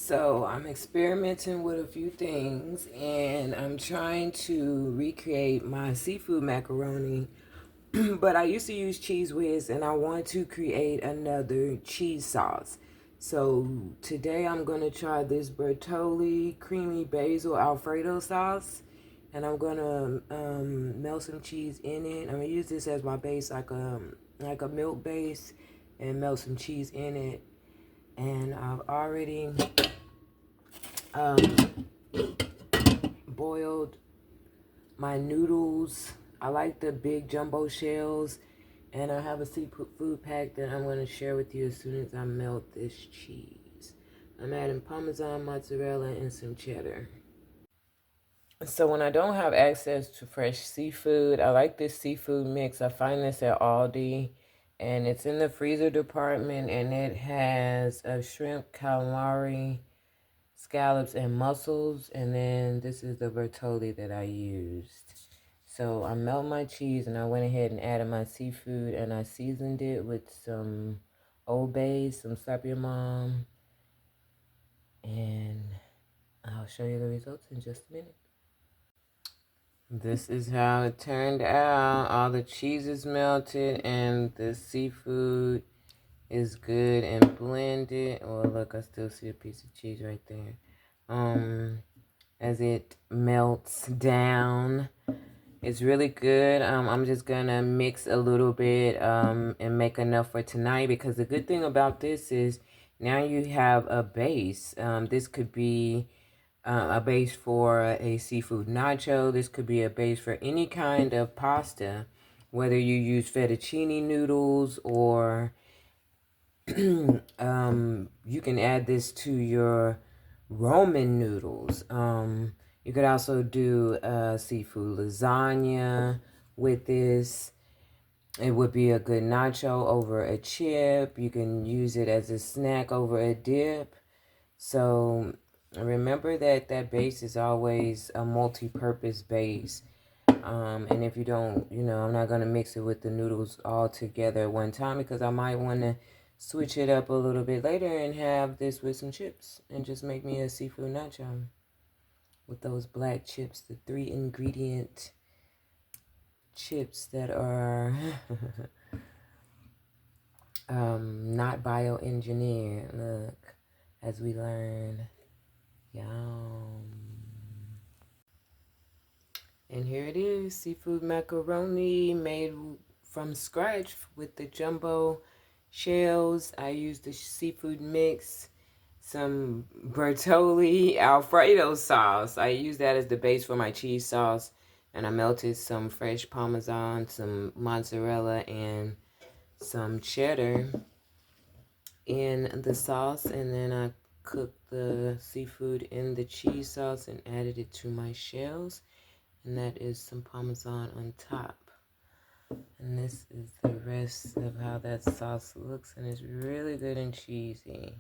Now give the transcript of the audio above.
So I'm experimenting with a few things and I'm trying to recreate my seafood macaroni. But I used to use Cheese Whiz and I want to create another cheese sauce. So today I'm going to try this Bertolli creamy basil Alfredo sauce. And I'm going to melt some cheese in it. I'm going to use this as my base, like a milk base, and melt some cheese in it. And I've already boiled my noodles. I like the big jumbo shells. And I have a seafood pack that I'm going to share with you as soon as I melt this cheese. I'm adding Parmesan, mozzarella, and some cheddar. So when I don't have access to fresh seafood, I like this seafood mix. I find this at Aldi. And it's in the freezer department. And it has a shrimp, calamari, scallops, and mussels. And then this is the Bertolli that I used. So I melt my cheese and I went ahead and added my seafood and I seasoned it with some Old Bay, some Slap Your Mom, and I'll show you the results in just a minute. This is how it turned out. All the cheese is melted and the seafood is good and blended. Oh, look, I still see a piece of cheese right there. As it melts down. It's really good. I'm just gonna mix a little bit and make enough for tonight, because the good thing about this is now you have a base. This could be a base for a seafood nacho. This could be a base for any kind of pasta, whether you use fettuccine noodles or you can add this to your Roman noodles. You could also do seafood lasagna with this. It would be a good nacho over a chip. You can use it as a snack over a dip. So remember that that base is always a multi-purpose base. And if you don't, I'm not going to mix it with the noodles all together at one time, because I might want to switch it up a little bit later and have this with some chips and just make me a seafood nacho with those black chips, the 3-ingredient chips that are not bioengineered. Look, as we learn. Yum. And here it is, seafood macaroni made from scratch with the jumbo shells. I used the seafood mix, some Bertolli Alfredo sauce. I used that as the base for my cheese sauce. And I melted some fresh Parmesan, some mozzarella, and some cheddar in the sauce. And then I cooked the seafood in the cheese sauce and added it to my shells. And that is some Parmesan on top. And this is the rest of how that sauce looks. And it's really good and cheesy.